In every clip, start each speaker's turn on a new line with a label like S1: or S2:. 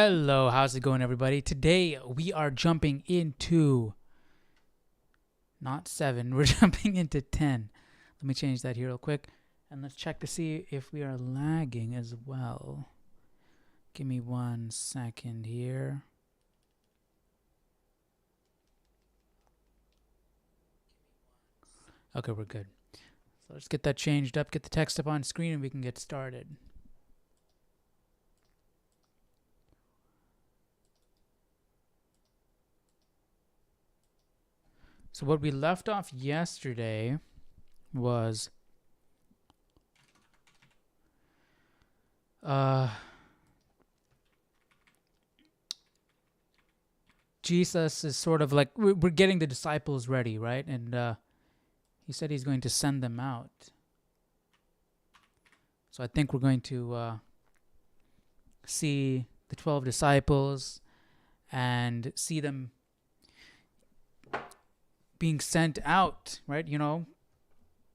S1: Hello, how's it going, everybody? Today we are jumping into not 7, we're jumping into 10. Let me change that here real quick and let's check to see if we are lagging as well. Give me 1 second here. Okay, we're good. So let's get that changed up, get the text up on screen, and we can get started. So what we left off yesterday was Jesus is sort of like, we're getting the disciples ready, right? And he said he's going to send them out. So I think we're going to see the 12 disciples and see them being sent out, right? You know,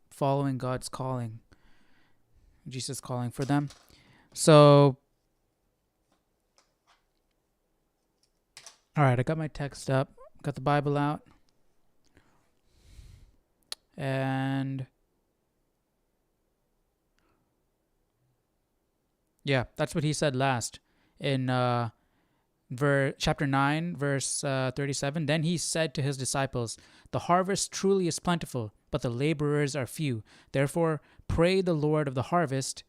S1: following God's calling, Jesus calling for them. So, all right, I got my text up, got the Bible out, and yeah, that's what he said last in chapter 9, verse 37. Then he said to his disciples, "The harvest truly is plentiful, but the laborers are few. Therefore pray the Lord of the harvest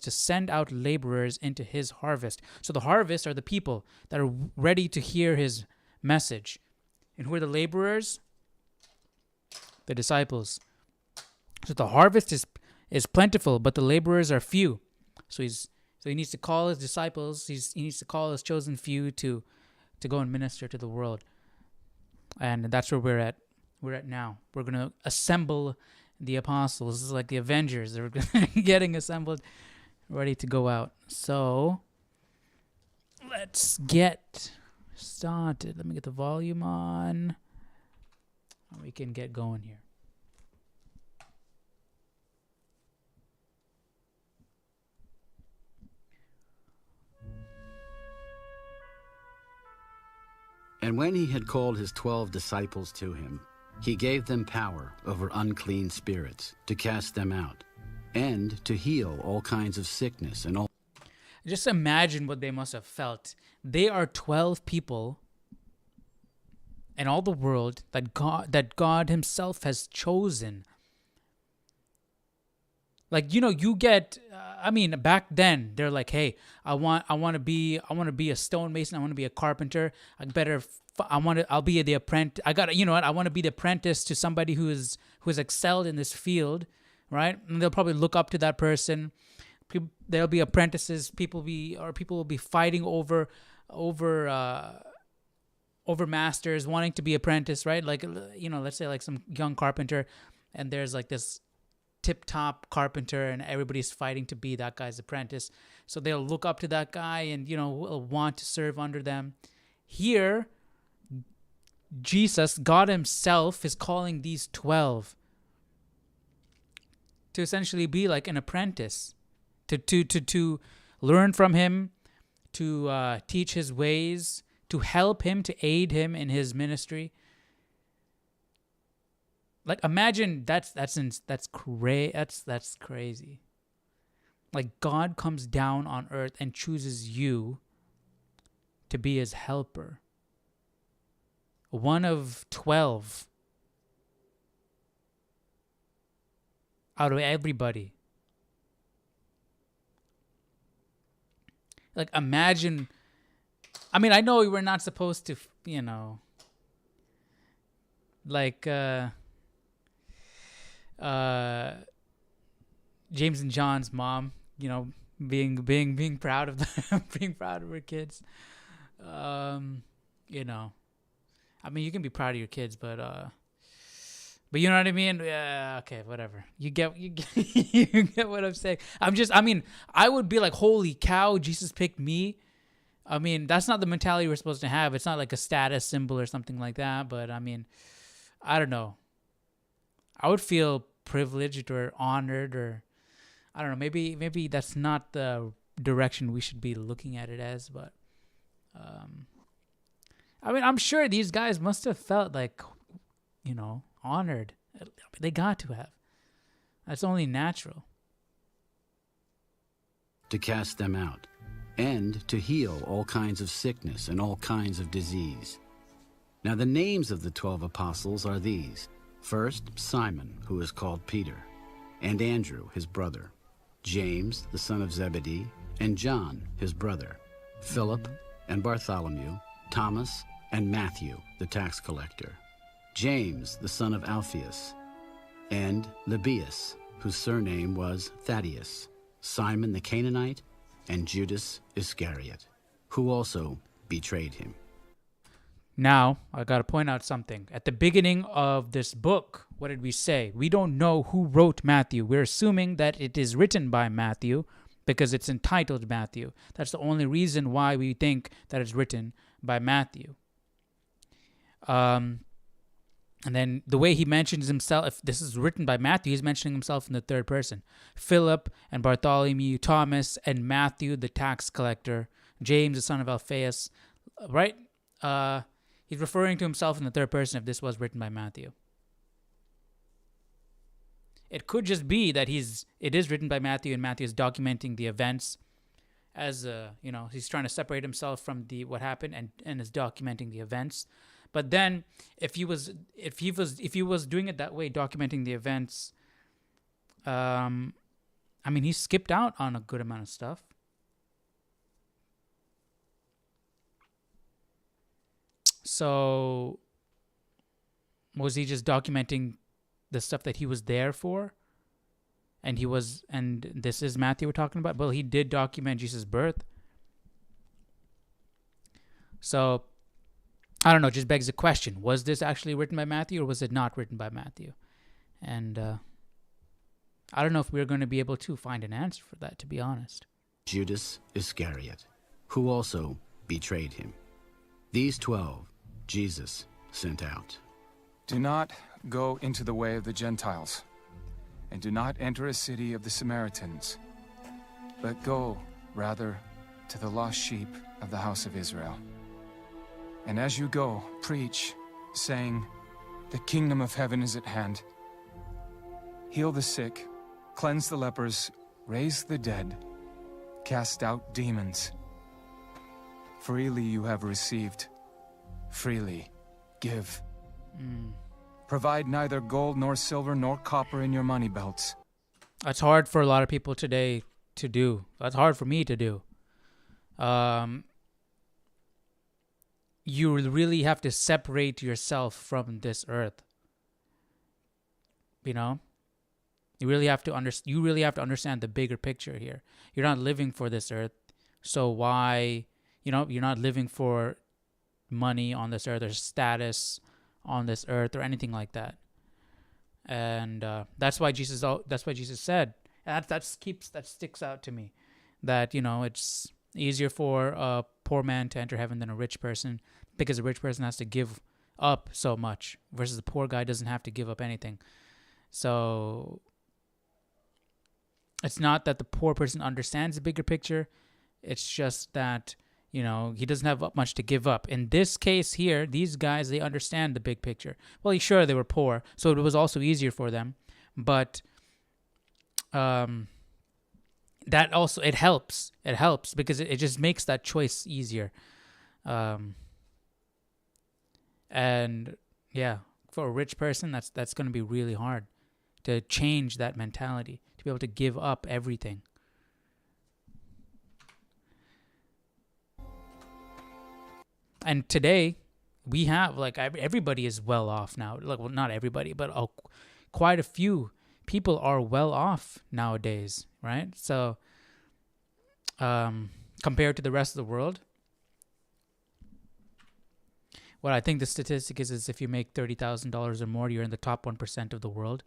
S1: to send out laborers into his harvest." So the harvest are the people that are ready to hear his message. And who are the laborers? The disciples. So the harvest is plentiful, but the laborers are few. So he needs to call his disciples. He needs to call his chosen few to go and minister to the world. And that's where we're at. We're at now. We're going to assemble the apostles. This is like the Avengers. They're getting assembled, ready to go out. So let's get started. Let me get the volume on. We can get going here.
S2: And when he had called his 12 disciples to him, he gave them power over unclean spirits to cast them out, and to heal all kinds of sickness and all.
S1: Just imagine what they must have felt. They are 12 people in all the world that God himself has chosen. Like, you know, you get, back then they're like, hey, I want to be a stonemason. I want to be a carpenter. I'll be the apprentice. I want to be the apprentice to somebody who has excelled in this field, right? And they'll probably look up to that person. There'll be apprentices. People will be fighting over masters, wanting to be apprentice, right? Like, you know, let's say like some young carpenter, and there's like this tip-top carpenter and everybody's fighting to be that guy's apprentice. So they'll look up to that guy and, you know, will want to serve under them. Here, Jesus, God himself, is calling these 12 to essentially be like an apprentice, to learn from him, to teach his ways, to help him, to aid him in his ministry. Like, imagine that's crazy. Like, God comes down on earth and chooses you to be his helper. One of 12 out of everybody. Like, imagine. I mean, I know we were not supposed to, you know, like James and John's mom, you know, being proud of them, being proud of her kids. You know, I mean, you can be proud of your kids, but you know what I mean? Yeah, okay, whatever. You get you get what I'm saying. I would be like, holy cow, Jesus picked me. I mean, that's not the mentality we're supposed to have. It's not like a status symbol or something like that. But I mean, I don't know. I would feel privileged or honored, or I don't know. Maybe that's not the direction we should be looking at it as. But I mean, I'm sure these guys must have felt like, honored. They got to have. That's only natural.
S2: To cast them out, and to heal all kinds of sickness and all kinds of disease. Now the names of the 12 apostles are these. First, Simon, who is called Peter, and Andrew, his brother, James, the son of Zebedee, and John, his brother, Philip and Bartholomew, Thomas and Matthew, the tax collector, James, the son of Alphaeus, and Lebbaeus, whose surname was Thaddeus, Simon the Canaanite, and Judas Iscariot, who also betrayed him.
S1: Now, I got to point out something. At the beginning of this book, what did we say? We don't know who wrote Matthew. We're assuming that it is written by Matthew because it's entitled Matthew. That's the only reason why we think that it's written by Matthew. And then the way he mentions himself, if this is written by Matthew, he's mentioning himself in the third person. Philip and Bartholomew, Thomas and Matthew, the tax collector, James, the son of Alphaeus, right? He's referring to himself in the third person if this was written by Matthew. It could just be that it is written by Matthew and Matthew is documenting the events as, he's trying to separate himself from what happened and is documenting the events. But then, if he was doing it that way, documenting the events, he skipped out on a good amount of stuff. So, was he just documenting the stuff that he was there for? And this is Matthew we're talking about? Well, he did document Jesus' birth. So, I don't know, it just begs the question. Was this actually written by Matthew or was it not written by Matthew? And I don't know if we're going to be able to find an answer for that, to be honest.
S2: Judas Iscariot, who also betrayed him. These 12 Jesus sent out.
S3: Do not go into the way of the Gentiles, and do not enter a city of the Samaritans, but go, rather, to the lost sheep of the house of Israel. And as you go, preach, saying, the kingdom of heaven is at hand. Heal the sick, cleanse the lepers, raise the dead, cast out demons. Freely you have received, freely give. Provide neither gold nor silver nor copper in your money belts.
S1: That's hard for a lot of people today to do. That's hard for me to do. You really have to separate yourself from this earth. You really have to understand the bigger picture here. You're not living for this earth, so why? You're not living for money on this earth or status on this earth or anything like that. And that's why Jesus said, and that sticks out to me, that it's easier for a poor man to enter heaven than a rich person, because a rich person has to give up so much versus the poor guy doesn't have to give up anything. So it's not that the poor person understands the bigger picture. It's just that, he doesn't have much to give up. In this case here, these guys, they understand the big picture. Well, sure, they were poor, so it was also easier for them. But that also, it helps. It helps because it just makes that choice easier. And yeah, for a rich person, that's going to be really hard to change that mentality, to be able to give up everything. And today, we have, everybody is well off now. Well, not everybody, but quite a few people are well off nowadays, right? So, compared to the rest of the world, what I think the statistic is if you make $30,000 or more, you're in the top 1% of the world.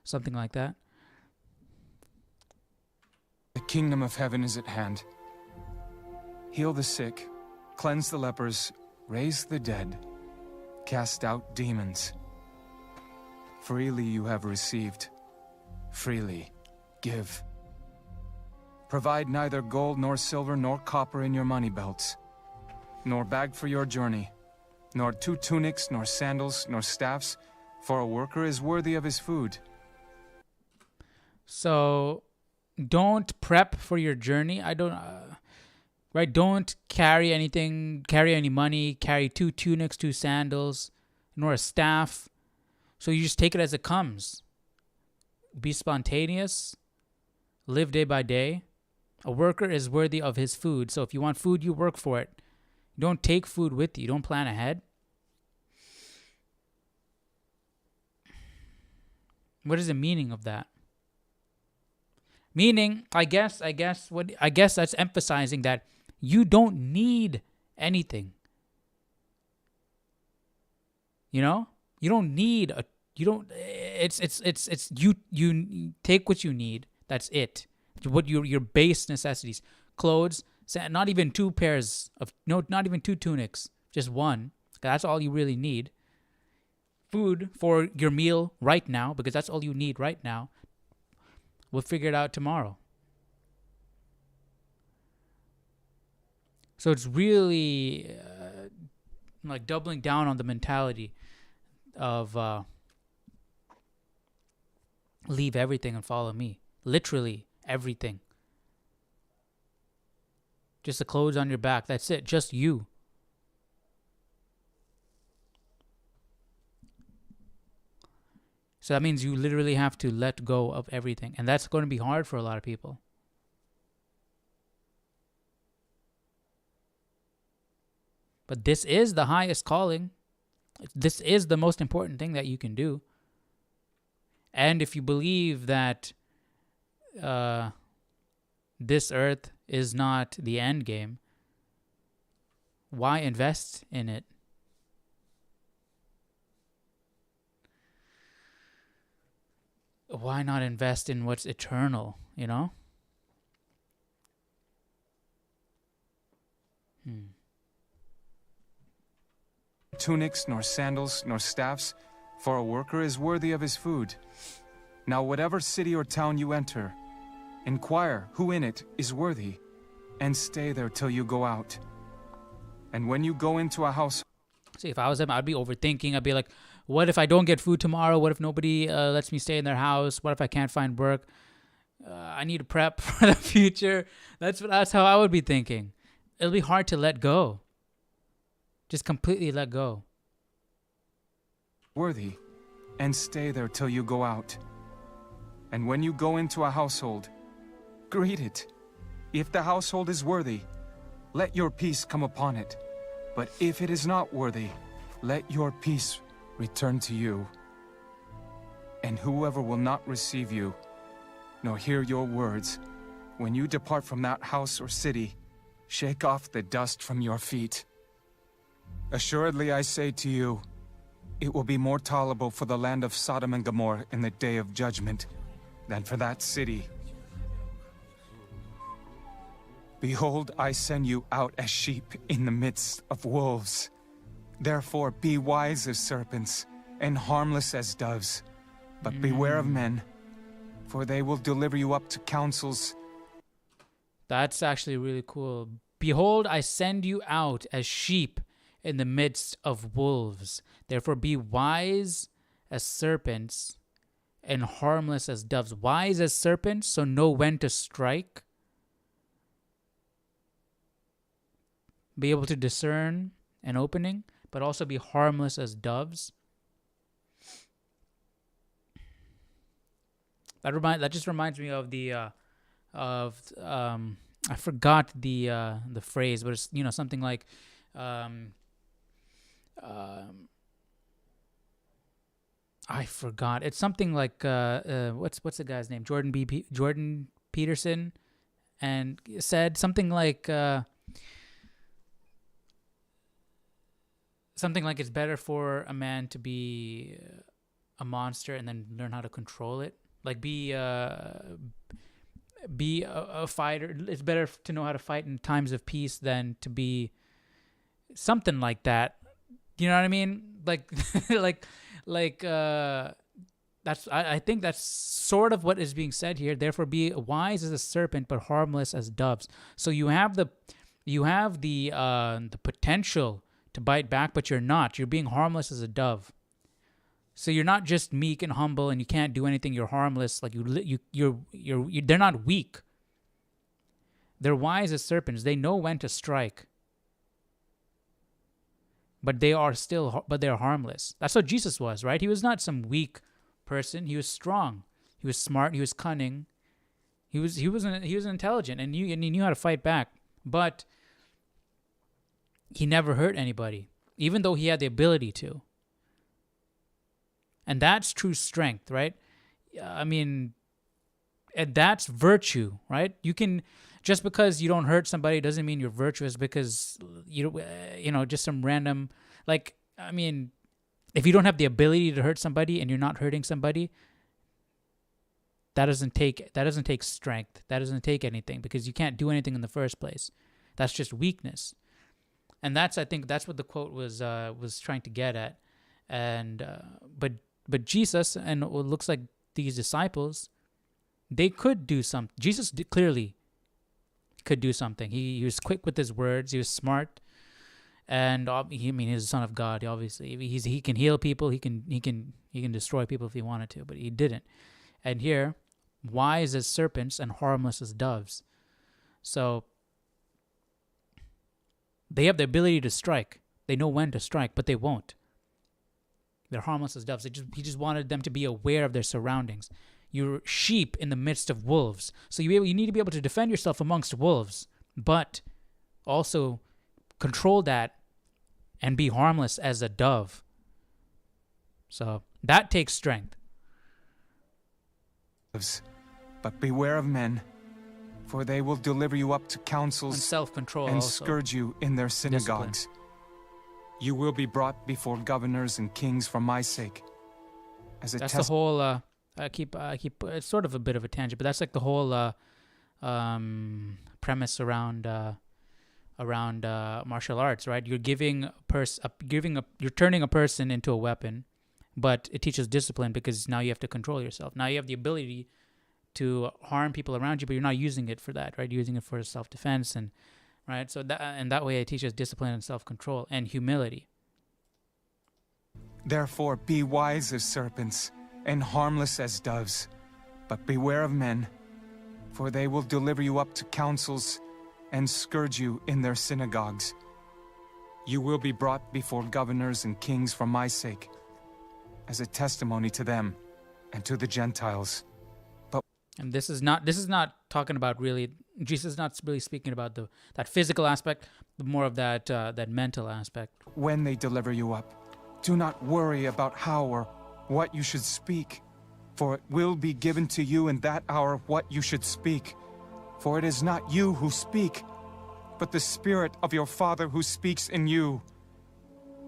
S1: Something like that.
S3: The kingdom of heaven is at hand. Heal the sick, cleanse the lepers, raise the dead, cast out demons. Freely you have received, freely give. Provide neither gold nor silver nor copper in your money belts, nor bag for your journey, nor 2 tunics, nor sandals, nor staffs, for a worker is worthy of his food.
S1: So don't prep for your journey. Right? Don't carry anything, carry any money, carry 2 tunics, 2 sandals, nor a staff. So you just take it as it comes. Be spontaneous. Live day by day. A worker is worthy of his food. So if you want food, you work for it. Don't take food with you. Don't plan ahead. What is the meaning of that? Meaning, I guess that's emphasizing that you don't need anything. You know? You don't need you take what you need. That's it. What your base necessities. Clothes, not even 2 pairs of not even 2 tunics, just 1. That's all you really need. Food for your meal right now, because that's all you need right now. We'll figure it out tomorrow. So it's really like doubling down on the mentality of leave everything and follow me. Literally everything. Just the clothes on your back. That's it. Just you. So that means you literally have to let go of everything. And that's going to be hard for a lot of people. But this is the highest calling. This is the most important thing that you can do. And if you believe that this earth is not the end game, why invest in it? Why not invest in what's eternal, you know?
S3: Tunics, nor sandals, nor staffs, for a worker is worthy of his food. Now whatever city or town you enter, inquire who in it is worthy, and stay there till you go out. And when you go into a house...
S1: See, if I was them, I'd be overthinking. I'd be like, what if I don't get food tomorrow? What if nobody lets me stay in their house? What if I can't find work? I need to prep for the future. That's how I would be thinking. It'll be hard to let go. Just completely let go.
S3: Worthy, and stay there till you go out. And when you go into a household, greet it. If the household is worthy, let your peace come upon it. But if it is not worthy, let your peace return to you. And whoever will not receive you, nor hear your words, when you depart from that house or city, shake off the dust from your feet. Assuredly I say to you, it will be more tolerable for the land of Sodom and Gomorrah in the day of judgment than for that city. Behold, I send you out as sheep in the midst of wolves. Therefore be wise as serpents and harmless as doves. But beware of men, for they will deliver you up to councils.
S1: That's actually really cool. Behold, I send you out as sheep in the midst of wolves. Therefore be wise as serpents and harmless as doves. Wise as serpents, so know when to strike. Be able to discern an opening, but also be harmless as doves. That just reminds me of I forgot the phrase, but it's something like I forgot. It's something like what's the guy's name? Jordan Peterson, and said something like it's better for a man to be a monster and then learn how to control it. Like be a fighter. It's better to know how to fight in times of peace than to be something like that. You know what I mean? Like I think that's sort of what is being said here. Therefore, be wise as a serpent, but harmless as doves. So you have the potential to bite back, but you're not. You're being harmless as a dove. So you're not just meek and humble, and you can't do anything. You're harmless. Like they're not weak. They're wise as serpents. They know when to strike. But they're harmless. That's what Jesus was, right? He was not some weak person. He was strong. He was smart. He was cunning. He was intelligent, and he knew how to fight back. But he never hurt anybody, even though he had the ability to. And that's true strength, right? I mean, and that's virtue, right? You can, just because you don't hurt somebody doesn't mean you're virtuous, because just some random, like, I mean, if you don't have the ability to hurt somebody and you're not hurting somebody, that doesn't take strength. That doesn't take anything, because you can't do anything in the first place. That's just weakness. And I think that's what the quote was trying to get at. And but Jesus, and it looks like these disciples, they could do something. Jesus clearly could do something. He was quick with his words. He was smart, and he's the Son of God. Obviously, he can heal people. He can destroy people if he wanted to, but he didn't. And here, wise as serpents and harmless as doves. So they have the ability to strike. They know when to strike, but they won't. They're harmless as doves. He just wanted them to be aware of their surroundings. You're sheep in the midst of wolves. So you need to be able to defend yourself amongst wolves, but also control that and be harmless as a dove. So that takes strength.
S3: But beware of men, for they will deliver you up to councils
S1: and self-control
S3: and
S1: also.
S3: Scourge you in their synagogues.
S1: Discipline.
S3: You will be brought before governors and kings for my sake.
S1: That's the whole. I keep. It's sort of a bit of a tangent, but that's like the whole premise around martial arts, right? You're you're turning a person into a weapon, but it teaches discipline, because now you have to control yourself. Now you have the ability to harm people around you, but you're not using it for that, right? You're using it for self-defense, and right. So that way it teaches discipline and self-control and humility.
S3: Therefore, be wise as serpents and harmless as doves, but beware of men, for they will deliver you up to councils and scourge you in their synagogues. You will be brought before governors and kings for my sake, as a testimony to them and to the Gentiles.
S1: And this is not talking about really. Jesus is not really speaking about that physical aspect, but more of that mental aspect.
S3: When they deliver you up, do not worry about how or what you should speak, for it will be given to you in that hour what you should speak. For it is not you who speak, but the Spirit of your Father who speaks in you.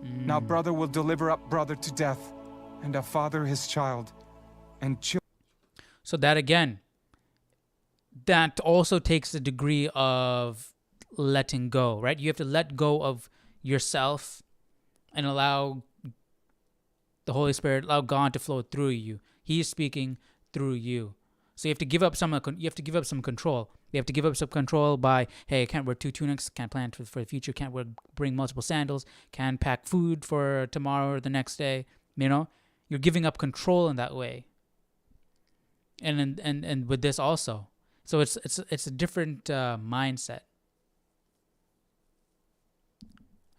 S3: Now brother will deliver up brother to death, and a father his child, and children.
S1: So that again, that also takes a degree of letting go, right? You have to let go of yourself and allow the Holy Spirit, allow God to flow through you. He is speaking through you. So you have to give up some control. You have to give up some control by, hey, I can't wear 2 tunics, can't plan for the future, can't bring multiple sandals, can't pack food for tomorrow or the next day. You're giving up control in that way. And with this also, so it's a different mindset,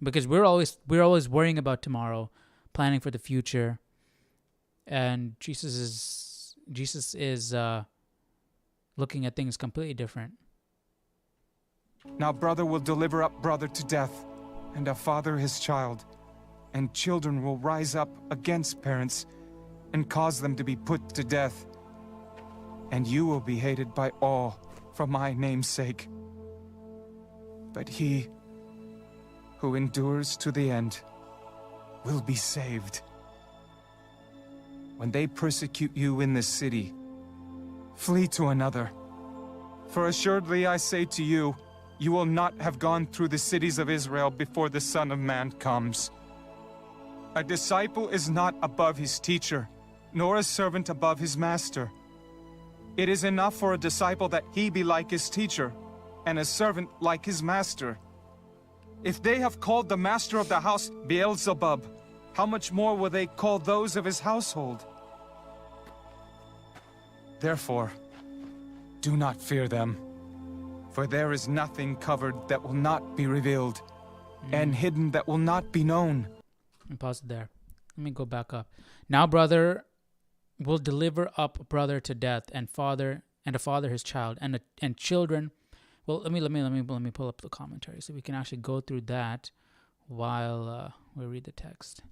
S1: because we're always worrying about tomorrow, planning for the future, and Jesus is looking at things completely different.
S3: Now brother will deliver up brother to death, and a father his child, and children will rise up against parents and cause them to be put to death. And you will be hated by all for my name's sake. But he who endures to the end will be saved. When they persecute you in this city, flee to another. For assuredly I say to you, you will not have gone through the cities of Israel before the Son of Man comes. A disciple is not above his teacher, nor a servant above his master. It is enough for a disciple that he be like his teacher, and a servant like his master. If they have called the master of the house Beelzebub, how much more will they call those of his household? Therefore, do not fear them, for there is nothing covered that will not be revealed, and hidden that will not be known.
S1: Let me pause it there. Let me go back up. Now brother will deliver up brother to death, and a father his child, and children. Well, let me pull up the commentary so we can actually go through that while we read the text.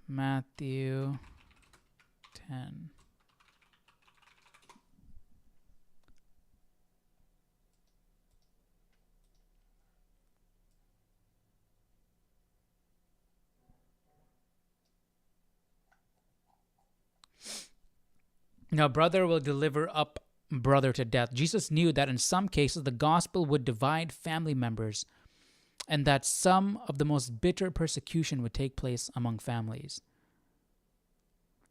S1: Matthew 10. Now, brother will deliver up brother to death. Jesus knew that in some cases the gospel would divide family members, and that some of the most bitter persecution would take place among families.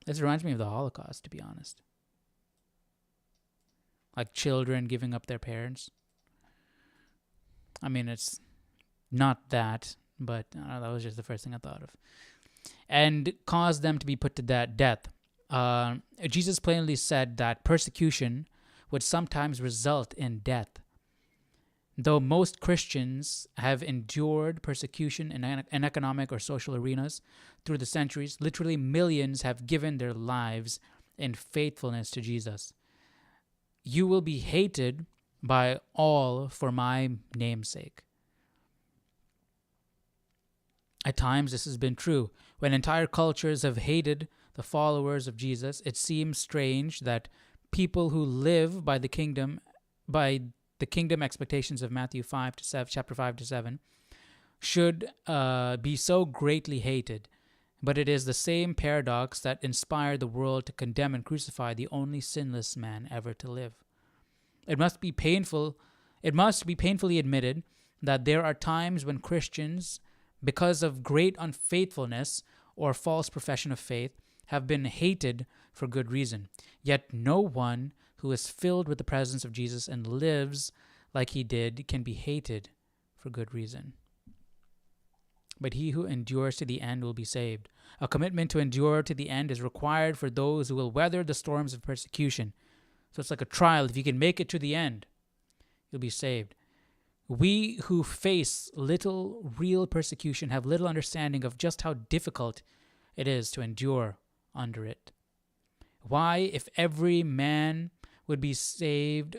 S1: This reminds me of the Holocaust, to be honest. Like children giving up their parents. I mean, it's not that, but that was just the first thing I thought of. And cause them to be put to death. Jesus plainly said that persecution would sometimes result in death. Though most Christians have endured persecution in economic or social arenas through the centuries, literally millions have given their lives in faithfulness to Jesus. You will be hated by all for my name's sake. At times, this has been true. When entire cultures have hated the followers of Jesus, it seems strange that people who live by the kingdom expectations of Matthew 5 to 7, chapter 5 to 7, should be so greatly hated. But it is the same paradox that inspired the world to condemn and crucify the only sinless man ever to live. It must be painfully admitted that there are times when Christians, because of great unfaithfulness or false profession of faith, have been hated for good reason. Yet no one who is filled with the presence of Jesus and lives like he did can be hated for good reason. But he who endures to the end will be saved. A commitment to endure to the end is required for those who will weather the storms of persecution. So it's like a trial. If you can make it to the end, you'll be saved. We who face little real persecution have little understanding of just how difficult it is to endure under it. Why, if every man would be saved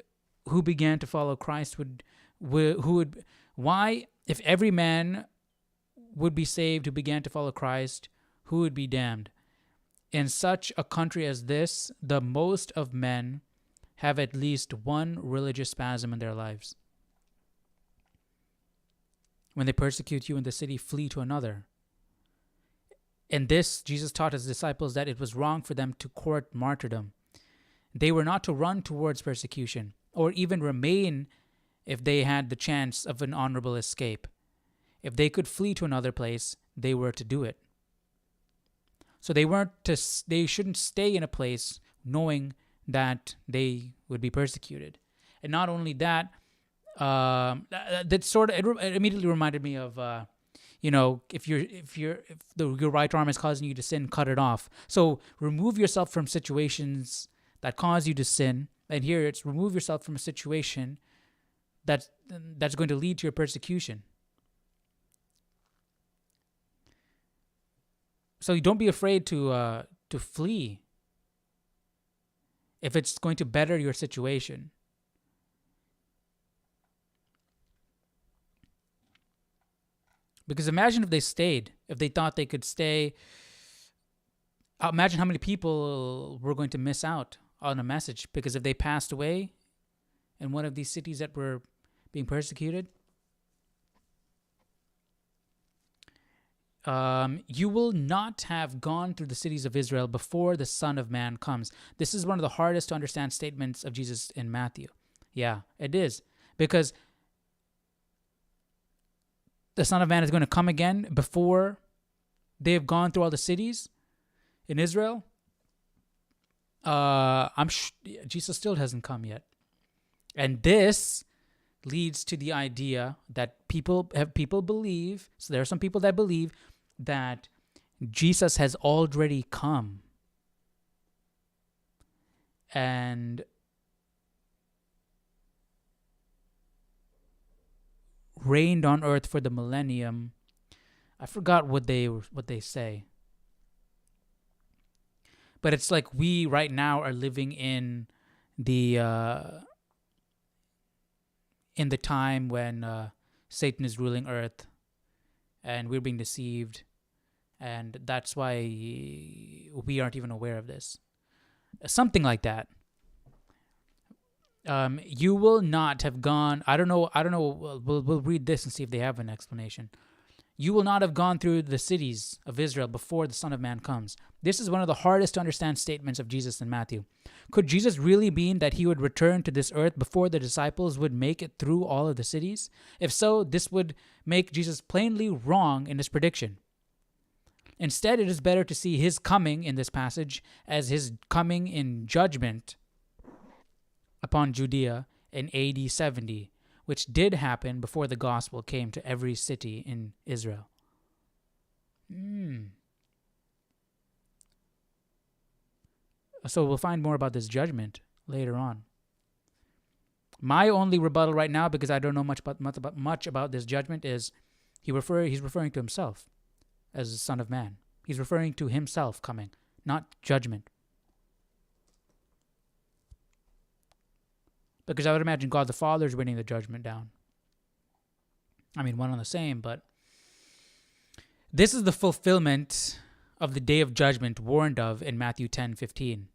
S1: who began to follow Christ, why, if every man would be saved who began to follow Christ, who would be damned? In such a country as this, the most of men have at least one religious spasm in their lives. When they persecute you in the city, flee to another. In this, Jesus taught his disciples that it was wrong for them to court martyrdom. They were not to run towards persecution, or even remain if they had the chance of an honorable escape. If they could flee to another place, they were to do it. So they shouldn't stay in a place knowing that they would be persecuted. And not only that, it immediately reminded me of if your right arm is causing you to sin, cut it off. So remove yourself from situations that cause you to sin. And here it's remove yourself from a situation that's going to lead to your persecution. So don't be afraid to flee if it's going to better your situation. Because imagine if they thought they could stay. Imagine how many people were going to miss out on a message, because if they passed away in one of these cities that were being persecuted, you will not have gone through the cities of Israel before the Son of Man comes. This is one of the hardest to understand statements of Jesus in Matthew. Yeah, it is. Because the Son of Man is going to come again before they have gone through all the cities in Israel. Jesus still hasn't come yet. And this leads to the idea that people believe, so there are some people that believe that Jesus has already come and reigned on earth for the millennium. I forgot what they say. But it's like we right now are living in the time when Satan is ruling earth and we're being deceived, and that's why we aren't even aware of this. Something like that. You will not have gone. I don't know. We'll read this and see if they have an explanation. You will not have gone through the cities of Israel before the Son of Man comes. This is one of the hardest to understand statements of Jesus in Matthew. Could Jesus really mean that he would return to this earth before the disciples would make it through all of the cities? If so, this would make Jesus plainly wrong in his prediction. Instead, it is better to see his coming in this passage as his coming in judgment upon Judea in AD 70, which did happen before the gospel came to every city in Israel. So we'll find more about this judgment later on. My only rebuttal right now, because I don't know much about this judgment, is he's referring to himself as the Son of Man. He's referring to himself coming, not judgment. Because I would imagine God the Father is bringing the judgment down. I mean, one and the same, but this is the fulfillment of the day of judgment warned of in Matthew 10:15.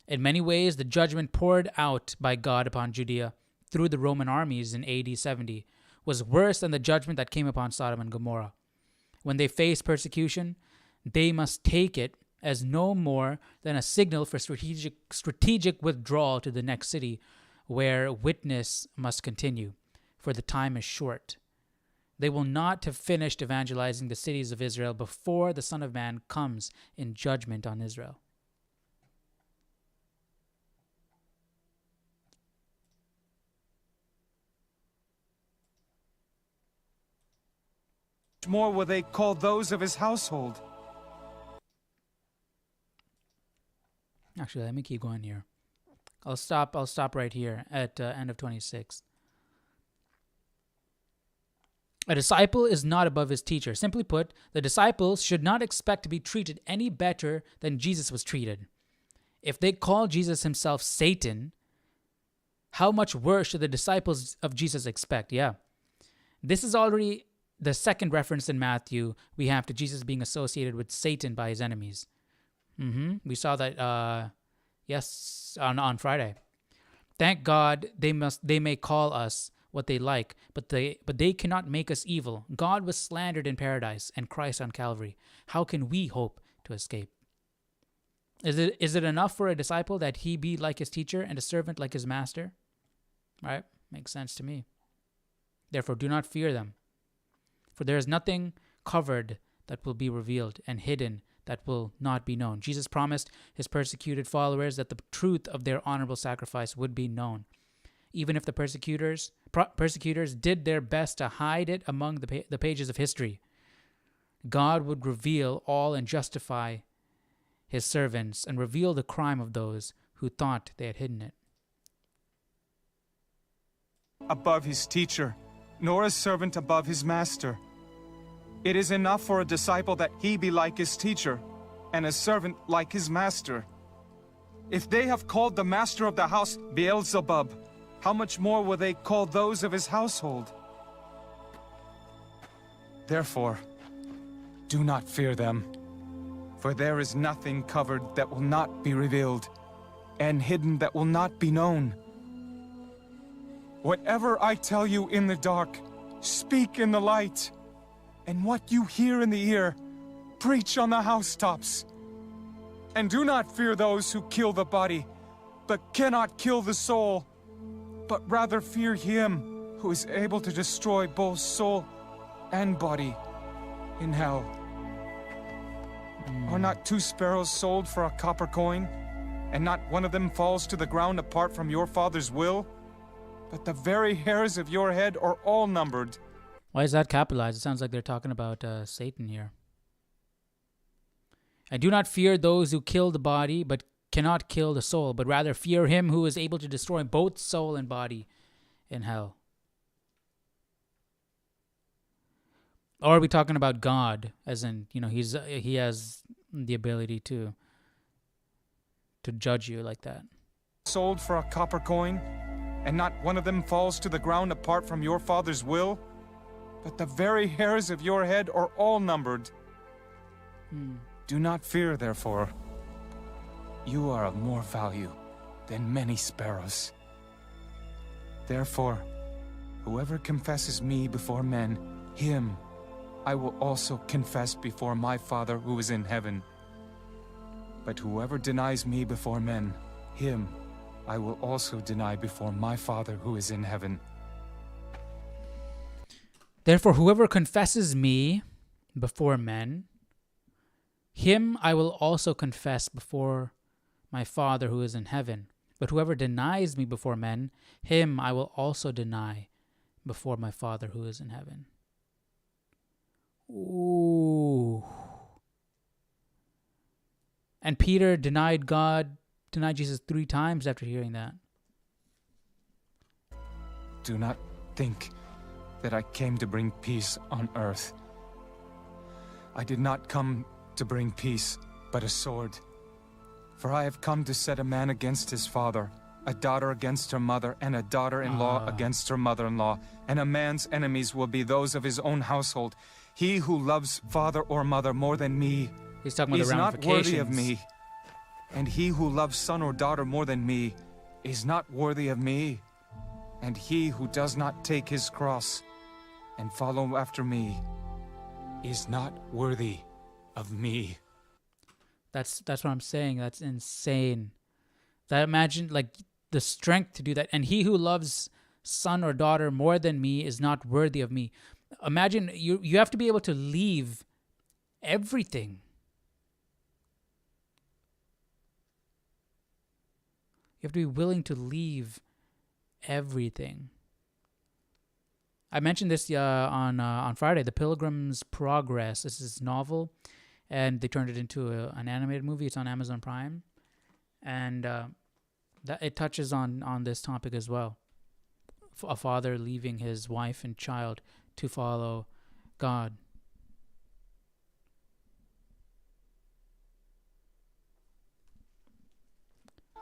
S1: In many ways, the judgment poured out by God upon Judea through the Roman armies in AD 70 was worse than the judgment that came upon Sodom and Gomorrah. When they face persecution, they must take it as no more than a signal for strategic withdrawal to the next city where witness must continue, for the time is short. They will not have finished evangelizing the cities of Israel before the Son of Man comes in judgment on Israel.
S3: More will they call those of his household.
S1: Actually, let me keep going here. I'll stop right here at end of 26. A disciple is not above his teacher. Simply put, the disciples should not expect to be treated any better than Jesus was treated. If they call Jesus himself Satan, how much worse should the disciples of Jesus expect? Yeah. This is already the second reference in Matthew we have to Jesus being associated with Satan by his enemies. We saw that on Friday. Thank God they may call us what they like, but they cannot make us evil. God was slandered in paradise and Christ on Calvary. How can we hope to escape? Is it enough for a disciple that he be like his teacher and a servant like his master? Right? Makes sense to me. Therefore, do not fear them. For there is nothing covered that will be revealed, and hidden that will not be known. Jesus promised his persecuted followers that the truth of their honorable sacrifice would be known. Even if the persecutors did their best to hide it among the pages of history, God would reveal all and justify his servants and reveal the crime of those who thought they had hidden it.
S3: Above his teacher, nor a servant above his master. It is enough for a disciple that he be like his teacher, and a servant like his master. If they have called the master of the house Beelzebub, how much more will they call those of his household? Therefore, do not fear them, for there is nothing covered that will not be revealed, and hidden that will not be known. Whatever I tell you in the dark, speak in the light, and what you hear in the ear, preach on the housetops. And do not fear those who kill the body, but cannot kill the soul, but rather fear him who is able to destroy both soul and body in hell. Are not 2 sparrows sold for a copper coin? and not one of them falls to the ground apart from your Father's will? But the very hairs of your head are all numbered.
S1: Why is that capitalized? It sounds like they're talking about Satan here. And do not fear those who kill the body, but cannot kill the soul, but rather fear him who is able to destroy both soul and body in hell. Or are we talking about God, as in, he has the ability to judge you like that?
S3: Sold for a copper coin, and not one of them falls to the ground apart from your Father's will? But the very hairs of your head are all numbered. Do not fear, therefore. You are of more value than many sparrows. Therefore, whoever confesses me before men, him I will also confess before my Father who is in heaven. But whoever denies me before men, him I will also deny before my Father who is in heaven.
S1: Therefore, whoever confesses me before men, him I will also confess before my Father who is in heaven. But whoever denies me before men, him I will also deny before my Father who is in heaven. Ooh. And Peter denied Jesus 3 times after hearing that.
S3: Do not think that I came to bring peace on earth. I did not come to bring peace, but a sword. For I have come to set a man against his father, a daughter against her mother, and a daughter-in-law against her mother-in-law. And a man's enemies will be those of his own household. He who loves father or mother more than me
S1: He's talking about
S3: is
S1: the
S3: not worthy of
S1: ramifications.
S3: me. And he who loves son or daughter more than me is not worthy of me. And he who does not take his cross and follow after me is not worthy of me.
S1: That's what I'm saying. That's insane. That imagine like the strength to do that. And he who loves son or daughter more than me is not worthy of me. Imagine you have to be able to leave everything. You have to be willing to leave everything. I mentioned this on Friday, The Pilgrim's Progress. This is a novel, and they turned it into an animated movie. It's on Amazon Prime, and that it touches on this topic as well. A father leaving his wife and child to follow God.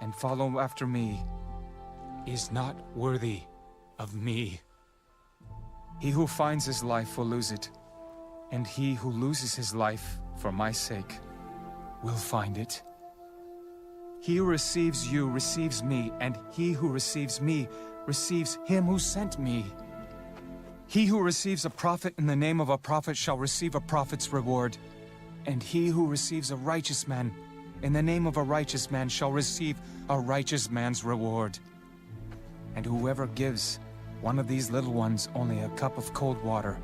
S3: And follow after me is not worthy of me. He who finds his life will lose it, and he who loses his life for my sake will find it. He who receives you receives me, and he who receives me receives him who sent me. He who receives a prophet in the name of a prophet shall receive a prophet's reward, and he who receives a righteous man in the name of a righteous man shall receive a righteous man's reward. And whoever gives one of these little ones only a cup of cold water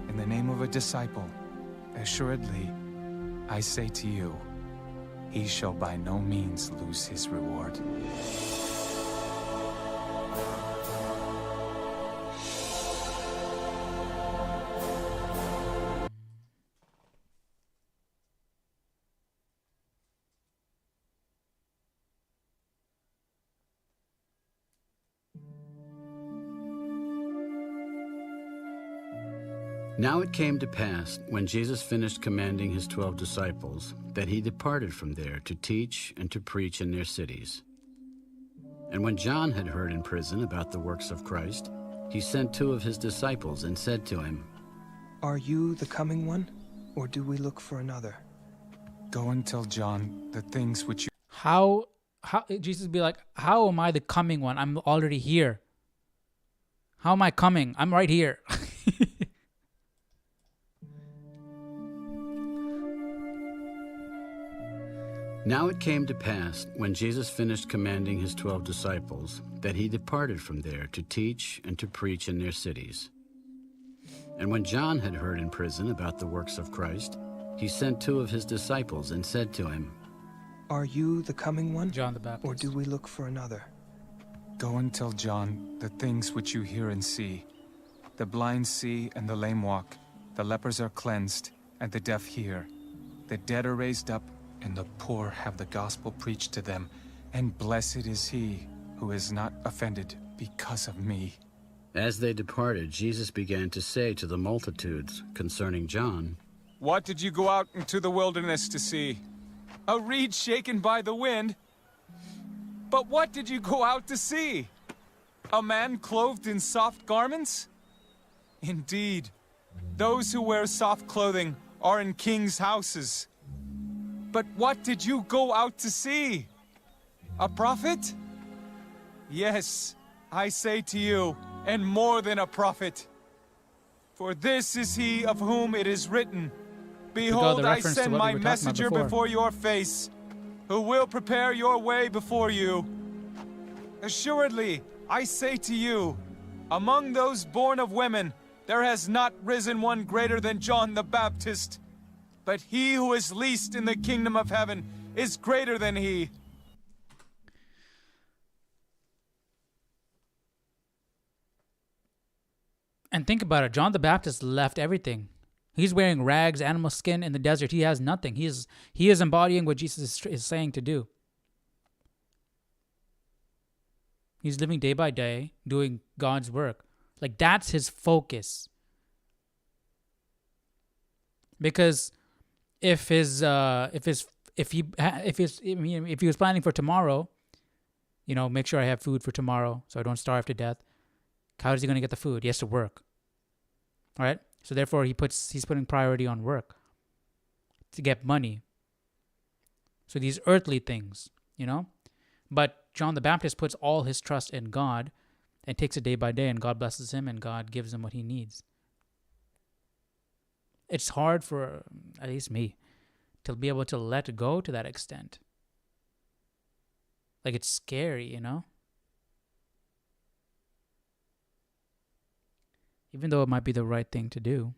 S3: in the name of a disciple, assuredly, I say to you, he shall by no means lose his reward.
S2: Now it came to pass, when Jesus finished commanding his 12 disciples, that he departed from there to teach and to preach in their cities. And when John had heard in prison about the works of Christ, he sent 2 of his disciples and said to him,
S4: Are you the coming one, or do we look for another?
S3: Go and tell John the things which you...
S1: How Jesus be like, how am I the coming one? I'm already here. How am I coming? I'm right here.
S2: Now it came to pass, when Jesus finished commanding his 12 disciples, that he departed from there to teach and to preach in their cities. And when John had heard in prison about the works of Christ, he sent 2 of his disciples and said to him,
S4: Are you the coming one?
S1: John the Baptist.
S4: Or do we look for another?
S3: Go and tell John the things which you hear and see. The blind see and the lame walk. The lepers are cleansed and the deaf hear. The dead are raised up and the poor have the gospel preached to them. And blessed is he who is not offended because of me.
S2: As they departed, Jesus began to say to the multitudes concerning John,
S3: What did you go out into the wilderness to see? A reed shaken by the wind? But what did you go out to see? A man clothed in soft garments? Indeed, those who wear soft clothing are in kings' houses. But what did you go out to see? A prophet? Yes, I say to you, and more than a prophet. For this is he of whom it is written, Behold, I send my messenger before your face, who will prepare your way before you. Assuredly, I say to you, among those born of women, there has not risen one greater than John the Baptist. But he who is least in the kingdom of heaven is greater than he.
S1: And think about it. John the Baptist left everything. He's wearing rags, animal skin in the desert. He has nothing. He is embodying what Jesus is saying to do. He's living day by day, doing God's work. Like, that's his focus. Because if he was planning for tomorrow, make sure I have food for tomorrow so I don't starve to death. How is he going to get the food? He has to work. All right? So therefore, he's putting priority on work to get money. So these earthly things, But John the Baptist puts all his trust in God and takes it day by day, and God blesses him and God gives him what he needs. It's hard for, at least me, to be able to let go to that extent. Like, it's scary, Even though it might be the right thing to do.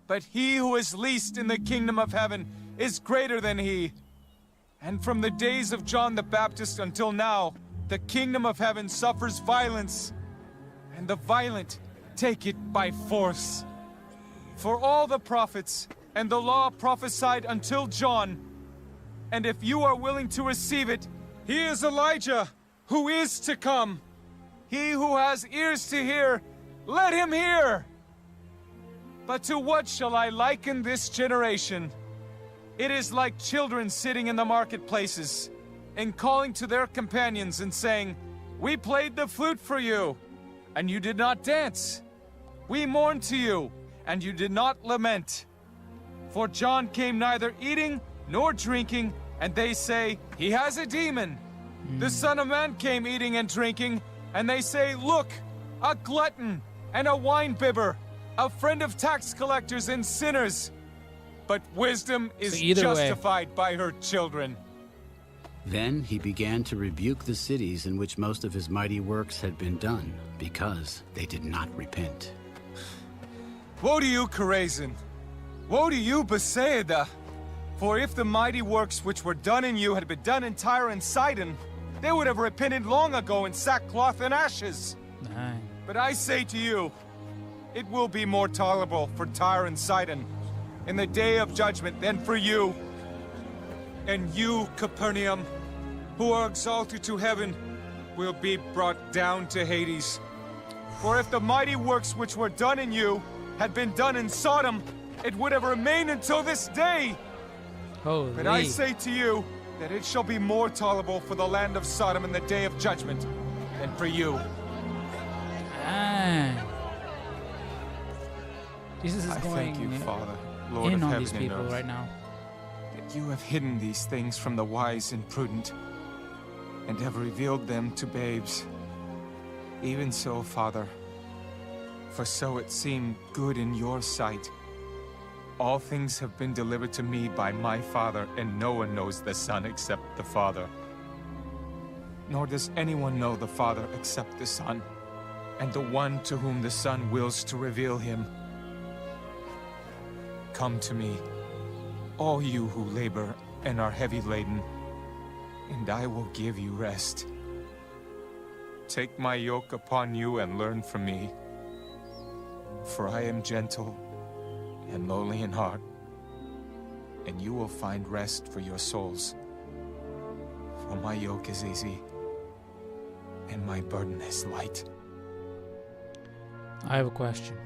S3: But he who is least in the kingdom of heaven is greater than he. And from the days of John the Baptist until now, the kingdom of heaven suffers violence, and the violent take it by force. For all the prophets and the law prophesied until John, and if you are willing to receive it, he is Elijah, who is to come. He who has ears to hear, let him hear. But to what shall I liken this generation? It is like children sitting in the marketplaces and calling to their companions and saying, We played the flute for you, and you did not dance. We mourned to you, and you did not lament. For John came neither eating nor drinking, and they say, He has a demon. The Son of Man came eating and drinking, and they say, Look, a glutton and a wine-bibber, a friend of tax collectors and sinners. But wisdom is justified by her children.
S2: Then he began to rebuke the cities in which most of his mighty works had been done, because they did not repent.
S3: Woe to you, Chorazin! Woe to you, Bethsaida! For if the mighty works which were done in you had been done in Tyre and Sidon, they would have repented long ago in sackcloth and ashes.
S1: Aye.
S3: But I say to you, it will be more tolerable for Tyre and Sidon in the day of judgment than for you. And you, Capernaum, who are exalted to heaven, will be brought down to Hades. For if the mighty works which were done in you had been done in Sodom, it would have remained until this day.
S1: Holy.
S3: But I say to you that it shall be more tolerable for the land of Sodom in the day of judgment than for you.
S1: Jesus is
S3: I
S1: going
S3: thank you, Father, Lord
S1: in
S3: of
S1: on
S3: heaven
S1: these people
S3: and earth,
S1: right now.
S3: that you have hidden these things from the wise and prudent, and have revealed them to babes. Even so, Father, for so it seemed good in your sight. All things have been delivered to me by my Father, and no one knows the Son except the Father. Nor does anyone know the Father except the Son, and the one to whom the Son wills to reveal him. come to me, all you who labor and are heavy laden, and I will give you rest. Take my yoke upon you and learn from me, for I am gentle and lowly in heart, and you will find rest for your souls. For my yoke is easy, and my burden is light.
S1: I have a question.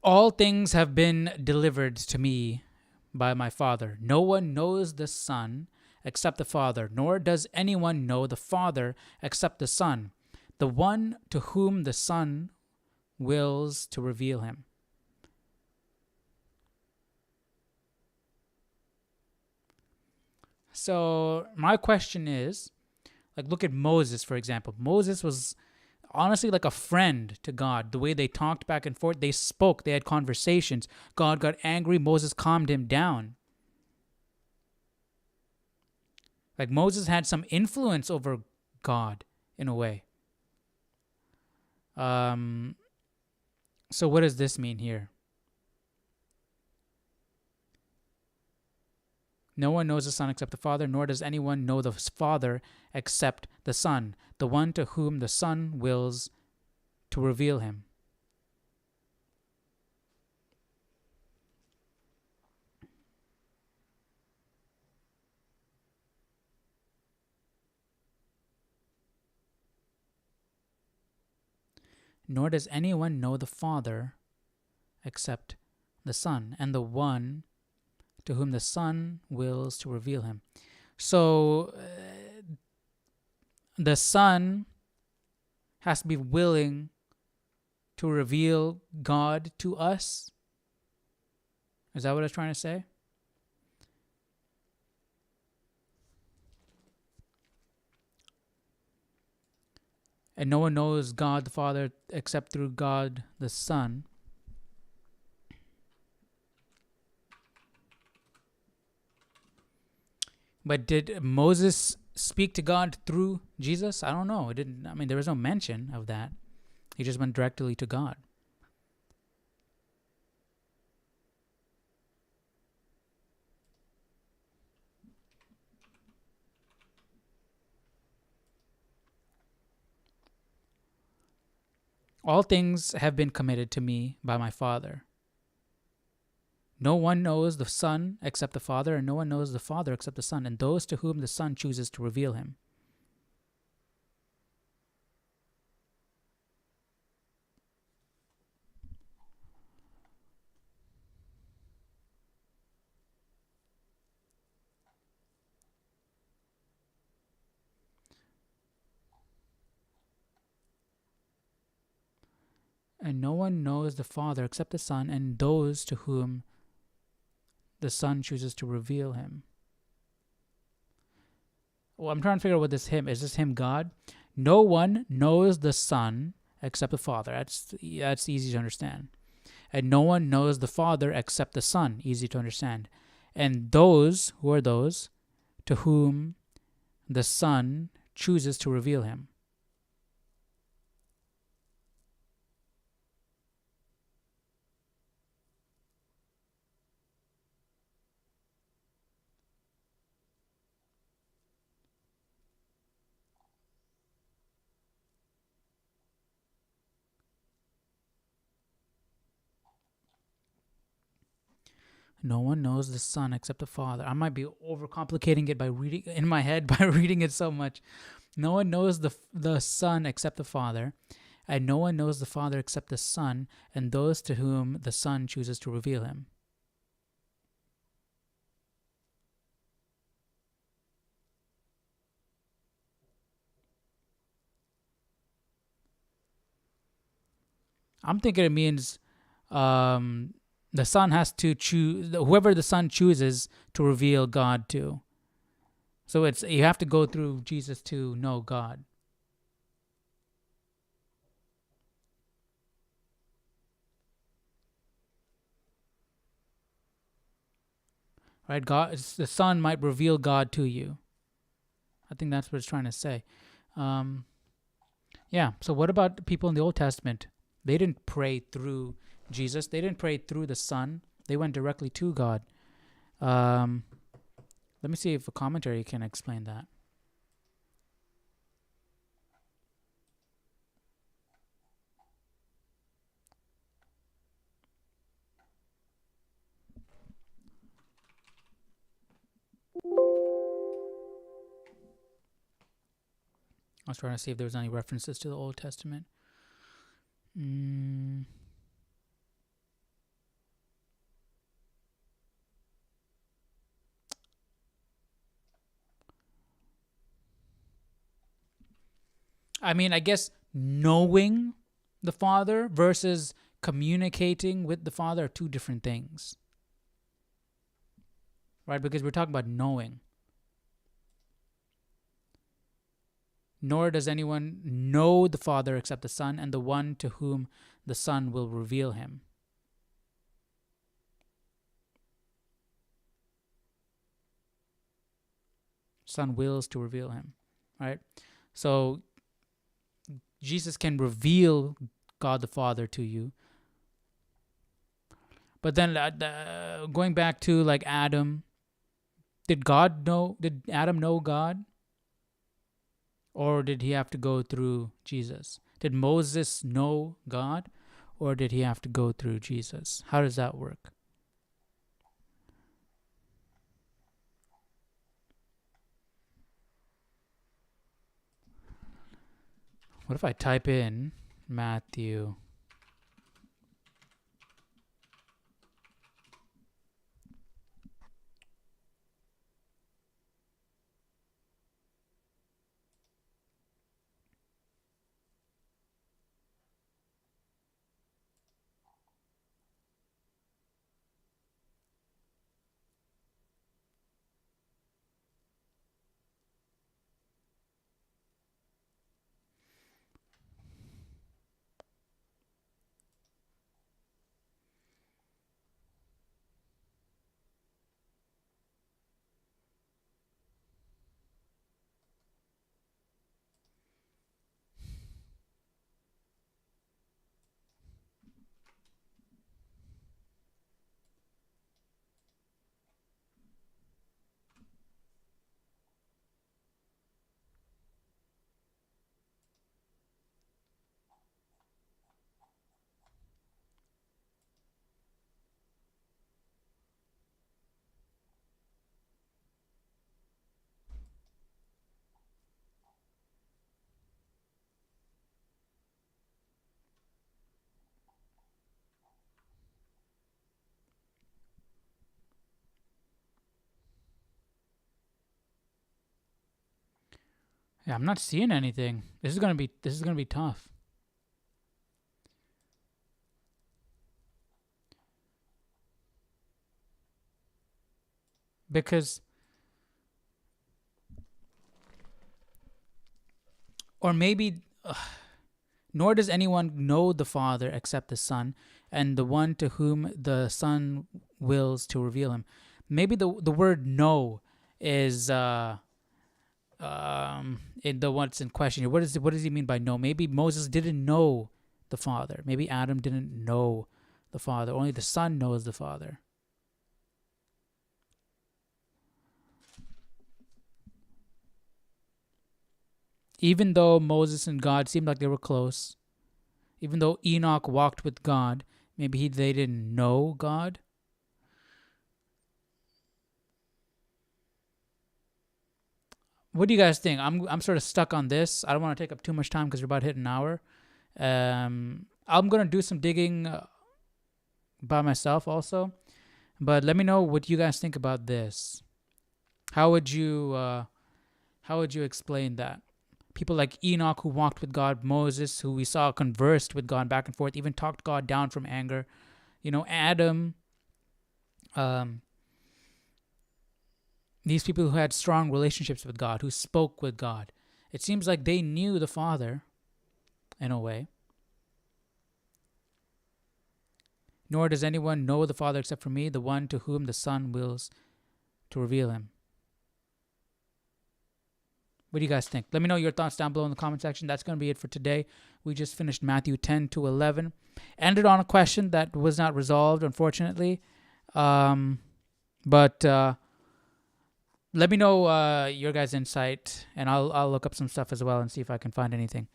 S1: All things have been delivered to me by my Father. No one knows the Son except the Father, nor does anyone know the Father except the Son, the one to whom the Son wills to reveal him. So my question is, like, look at Moses, for example. Moses was honestly like a friend to God. The way they talked back and forth, they spoke, they had conversations. God got angry, Moses calmed him down. Like, Moses had some influence over God in a way. So what does this mean here? No one knows the Son except the Father, nor does anyone know the Father except the Son, the one to whom the Son wills to reveal him. Nor does anyone know the Father except the Son, and the one to whom the Son wills to reveal him. So the Son has to be willing to reveal God to us. Is that what I was trying to say? And no one knows God the Father except through God the Son. But did Moses speak to God through Jesus? I don't know. It didn't. I mean, there was no mention of that. He just went directly to God. All things have been committed to me by my Father. No one knows the Son except the Father, and no one knows the Father except the Son, and those to whom the Son chooses to reveal him. And no one knows the Father except the Son, and those to whom the Son chooses to reveal him. Well, I'm trying to figure out what this him is. This him God? No one knows the Son except the Father. That's easy to understand. And no one knows the Father except the Son. Easy to understand. And those, who are those, to whom the Son chooses to reveal him. No one knows the Son except the Father. I might be overcomplicating it by reading in my head by reading it so much. No one knows the Son except the Father, and no one knows the Father except the Son, and those to whom the Son chooses to reveal him. I'm thinking it means the Son has to choose whoever the Son chooses to reveal God to. So you have to go through Jesus to know God. Right? God, the Son might reveal God to you. I think that's what it's trying to say. Yeah. So what about people in the Old Testament? They didn't pray through Jesus. They didn't pray through the Son. They went directly to God. Let me see if a commentary can explain that. I was trying to see if there was any references to the Old Testament. I mean, I guess knowing the Father versus communicating with the Father are two different things. Right? Because we're talking about knowing. Nor does anyone know the Father except the Son and the one to whom the Son will reveal him. Son wills to reveal him. Right? So Jesus can reveal God the Father to you. But then going back to like Adam, did Adam know God? Or did he have to go through Jesus? Did Moses know God? Or did he have to go through Jesus? How does that work? What if I type in Matthew? Yeah, I'm not seeing anything. This is gonna be tough. Because or maybe nor does anyone know the Father except the Son and the one to whom the Son wills to reveal him. Maybe the word know is in the what's in question here. What does he mean by know? Maybe Moses didn't know the Father. Maybe Adam didn't know the Father. Only the Son knows the Father. Even though Moses and God seemed like they were close, even though Enoch walked with God, maybe they didn't know God. What do you guys think? I'm sort of stuck on this. I don't want to take up too much time because we're about to hit an hour. I'm gonna do some digging by myself also, but let me know what you guys think about this. How would you explain that? People like Enoch who walked with God, Moses who we saw conversed with God back and forth, even talked God down from anger. Adam. These people who had strong relationships with God, who spoke with God. It seems like they knew the Father, in a way. Nor does anyone know the Father except for me, the one to whom the Son wills to reveal him. What do you guys think? Let me know your thoughts down below in the comment section. That's going to be it for today. We just finished Matthew 10 to 11. Ended on a question that was not resolved, unfortunately. But let me know your guys' insight, and I'll look up some stuff as well and see if I can find anything.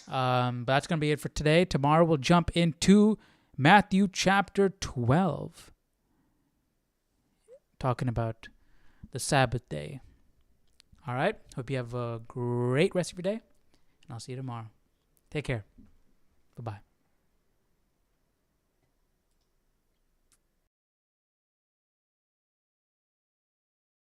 S1: But that's going to be it for today. Tomorrow we'll jump into Matthew chapter 12, talking about the Sabbath day. All right. Hope you have a great rest of your day, and I'll see you tomorrow. Take care. Bye-bye.